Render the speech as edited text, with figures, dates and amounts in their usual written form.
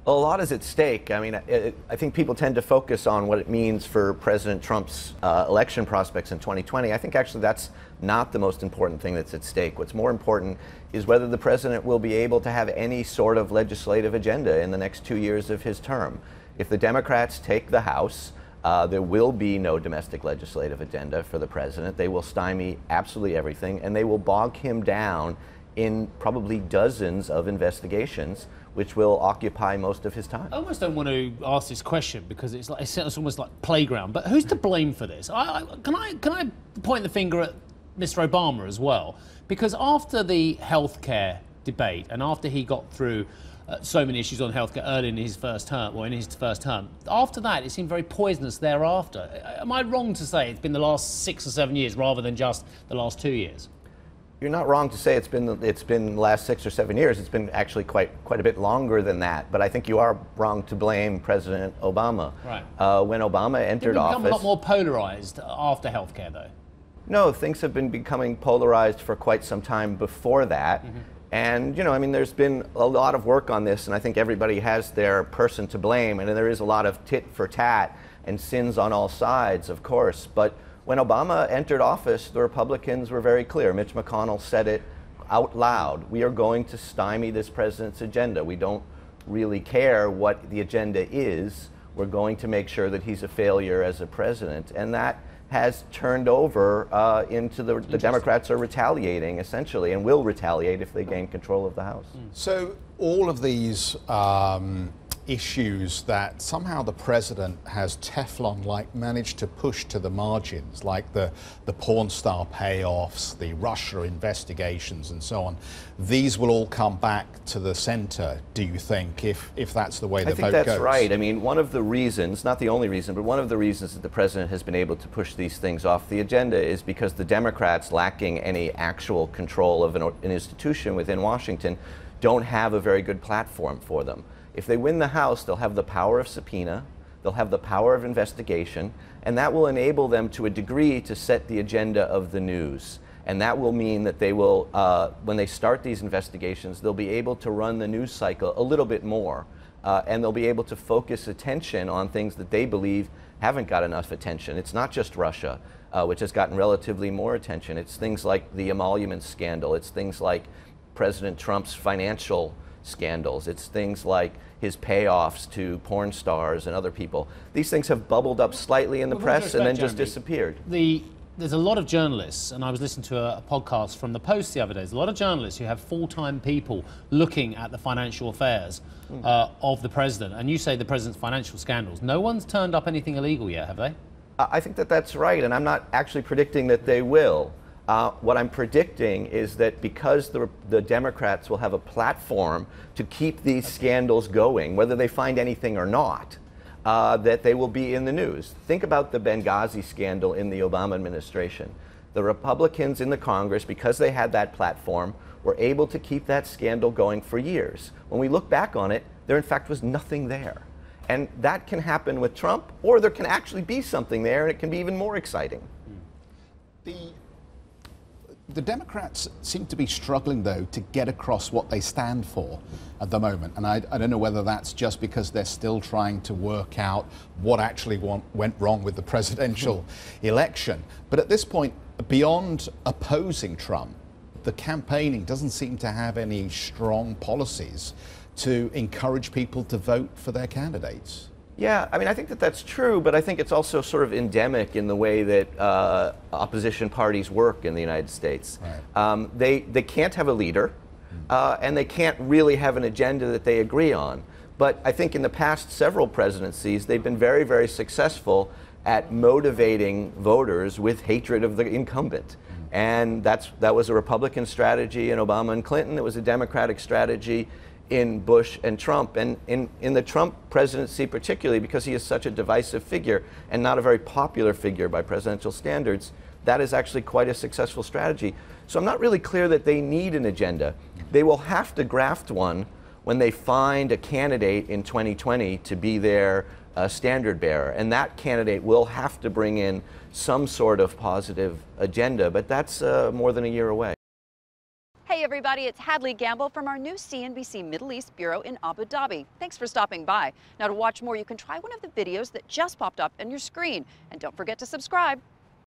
A lot is at stake. I mean, I think people tend to focus on what it means for President Trump's election prospects in 2020. I think actually that's not the most important thing that's at stake. What's more important is whether the president will be able to have any sort of legislative agenda in the next 2 years of his term. If the Democrats take the House, there will be no domestic legislative agenda for the president. They will stymie absolutely everything, and they will bog him down in probably dozens of investigations, which will occupy most of his time. I almost don't want to ask this question because it's almost like playground. But who's to blame for this? Can I point the finger at Mr. Obama as well? Because after the healthcare debate and after he got through so many issues on healthcare early in his first term, after that it seemed very poisonous thereafter. Am I wrong to say it's been the last 6 or 7 years rather than just the last 2 years? You're not wrong to say it's been the last 6 or 7 years. It's been actually quite a bit longer than that. But I think you are wrong to blame President Obama. Right. When Obama entered office, become a lot more polarized after healthcare, though. No, things have been becoming polarized for quite some time before that. Mm-hmm. And I mean, there's been a lot of work on this, and I think everybody has their person to blame. And there is a lot of tit for tat and sins on all sides, of course. But when Obama entered office, the Republicans were very clear. Mitch McConnell said it out loud. We are going to stymie this president's agenda. We don't really care what the agenda is. We're going to make sure that he's a failure as a president. And that has turned over into the Democrats are retaliating, essentially, and will retaliate if they gain control of the House. So all of these issues that somehow the president has Teflon-like managed to push to the margins, like the porn star payoffs, the Russia investigations and so on, these will all come back to the center, do you think, if that's the way the vote goes? I think that's right. I mean, one of the reasons, not the only reason, but one of the reasons that the president has been able to push these things off the agenda is because the Democrats, lacking any actual control of an institution within Washington, don't have a very good platform for them. If they win the House, they'll have the power of subpoena, they'll have the power of investigation, and that will enable them to a degree to set the agenda of the news. And that will mean that they will, when they start these investigations, they'll be able to run the news cycle a little bit more, and they'll be able to focus attention on things that they believe haven't got enough attention. It's not just Russia, which has gotten relatively more attention. It's things like the emoluments scandal. It's things like President Trump's financial scandals. It's things like his payoffs to porn stars and other people. These things have bubbled up slightly in the press and then just disappeared. There's a lot of journalists, and I was listening to a podcast from the Post the other day. There's a lot of journalists who have full-time people looking at the financial affairs of the president. And you say the president's financial scandals. No one's turned up anything illegal yet, have they? I think that that's right, and I'm not actually predicting that they will. What I'm predicting is that because the Democrats will have a platform to keep these scandals going, whether they find anything or not, that they will be in the news. Think about the Benghazi scandal in the Obama administration. The Republicans in the Congress, because they had that platform, were able to keep that scandal going for years. When we look back on it, there in fact was nothing there. And that can happen with Trump, or there can actually be something there, and it can be even more exciting. The Democrats seem to be struggling, though, to get across what they stand for at the moment. And I don't know whether that's just because they're still trying to work out what actually went wrong with the presidential election. But at this point, beyond opposing Trump, the campaigning doesn't seem to have any strong policies to encourage people to vote for their candidates. Yeah, I mean, I think that that's true, but I think it's also sort of endemic in the way that opposition parties work in the United States. Right. They can't have a leader, and they can't really have an agenda that they agree on. But I think in the past several presidencies, they've been very, very successful at motivating voters with hatred of the incumbent. And that was a Republican strategy in Obama and Clinton. It was a Democratic strategy in Bush and Trump. And in the Trump presidency particularly, because he is such a divisive figure and not a very popular figure by presidential standards, that is actually quite a successful strategy. So I'm not really clear that they need an agenda. They will have to graft one when they find a candidate in 2020 to be their standard bearer. And that candidate will have to bring in some sort of positive agenda, but that's more than a year away. Hey, everybody. It's Hadley Gamble from our new CNBC Middle East Bureau in Abu Dhabi. Thanks for stopping by. Now, to watch more, you can try one of the videos that just popped up on your screen. And don't forget to subscribe.